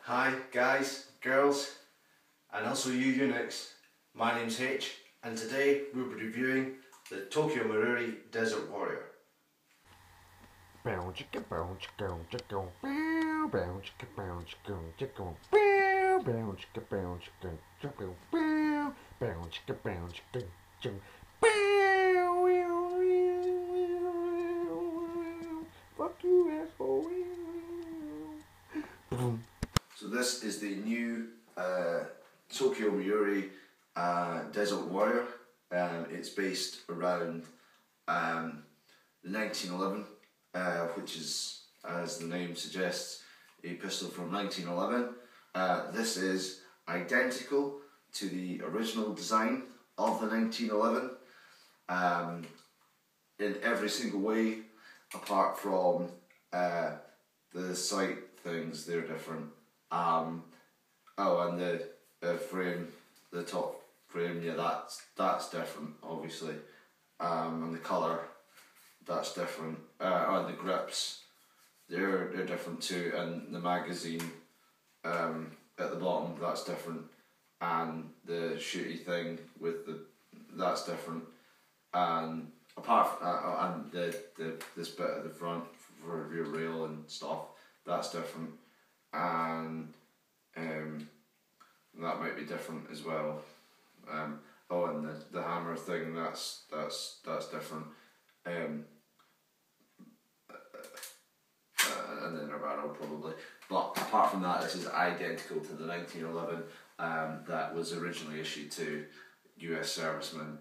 Hi guys, girls, and also you eunuchs. My name's H, and today we'll be reviewing the Tokyo Mauri Desert Warrior. Fuck you, asshole. So this is the new Tokyo Mauri Desert Warrior. It's based around the 1911, which is, as the name suggests, a pistol from 1911. This is identical to the original design of the 1911 in every single way, apart from the sight things. They're different. Oh, and the frame, the top frame, yeah, that's different, obviously. And the colour, that's different. And the grips, they're different too. And the magazine at the bottom, that's different. And the shooty thing with that's different. And apart from and this bit at the front for your rail and stuff, that's different. And that might be different as well. Oh, and the hammer thing, that's different. And then a barrel probably. But apart from that, this is identical to the 1911 that was originally issued to US servicemen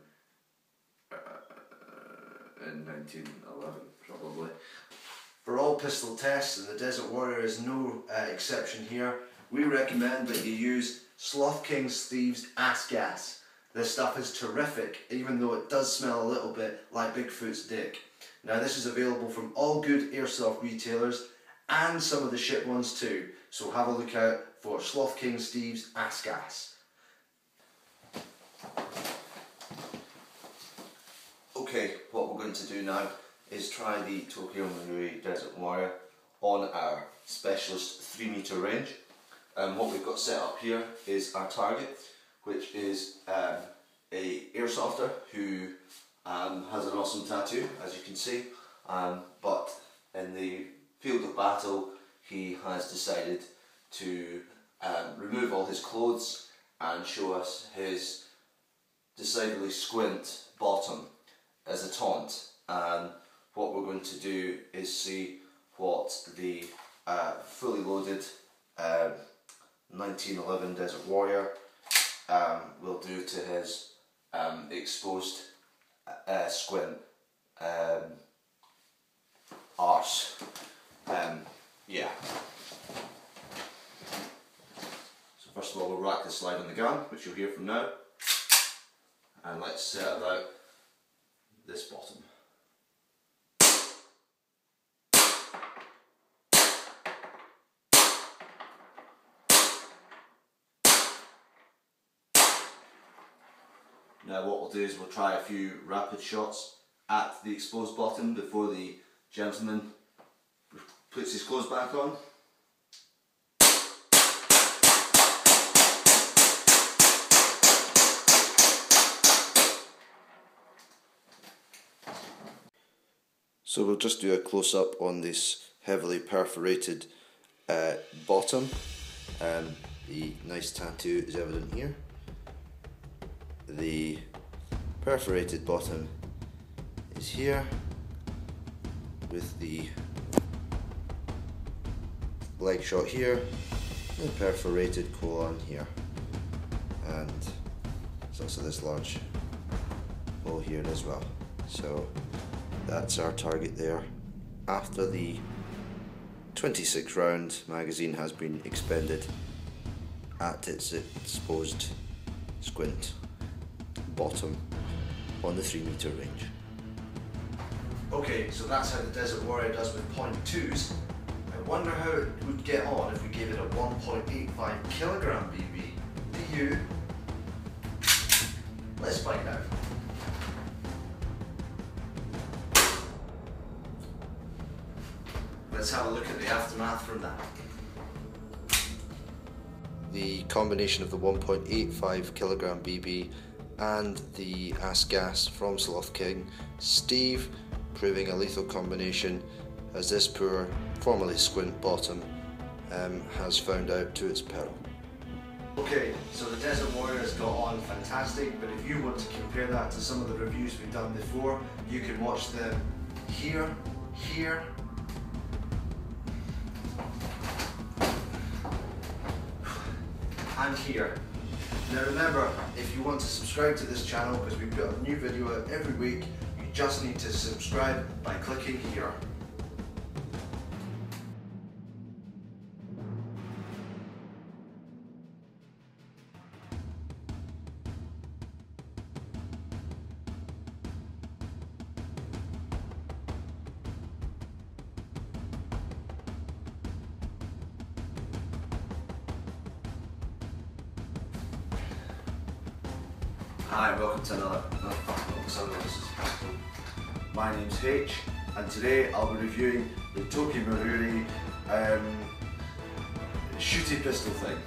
in 1911 probably. For all pistol tests, and the Desert Warrior is no exception here, we recommend that you use Sloth King's Thieves Ass Gas. This stuff is terrific, even though it does smell a little bit like Bigfoot's dick. Now this is available from all good airsoft retailers and some of the shit ones too, so have a look out for Sloth King's Thieves Ass Gas. Okay, what we're going to do now is try the Tokyo Mauri Desert Warrior on our specialist 3 meter range. What we've got set up here is our target, which is a airsofter who has an awesome tattoo, as you can see, but in the field of battle he has decided to remove all his clothes and show us his decidedly squint bottom as a taunt. And what we're going to do is see what the fully loaded 1911 Desert Warrior will do to his exposed squint arse. Yeah. So first of all, we'll rack the slide on the gun, which you'll hear from now, and let's set about this bottom. Now what we'll do is we'll try a few rapid shots at the exposed bottom before the gentleman puts his clothes back on. So we'll just do a close-up on this heavily perforated bottom. The nice tattoo is evident here. The perforated bottom is here, with the leg shot here, and perforated colon here, and there's also this large hole here as well. So that's our target there. After the 26 round magazine has been expended at its exposed squint bottom on the 3 meter range. Okay, so that's how the Desert Warrior does with .2s. I wonder how it would get on if we gave it a 1.85 kilogram BB. Do you? Let's find out. Let's have a look at the aftermath from that. the combination of the 1.85 kilogram BB and the Ass Gas from Sloth King, Steve, proving a lethal combination, as this poor, formerly Squint Bottom, has found out to its peril. Okay, so the Desert Warrior's got on fantastic, but if you want to compare that to some of the reviews we've done before, you can watch them here, here, and here. Now remember, if you want to subscribe to this channel, because we've got a new video out every week, you just need to subscribe by clicking here. Hi, welcome to another My name's H, and today I'll be reviewing the Toki Mauri shooty pistol thing.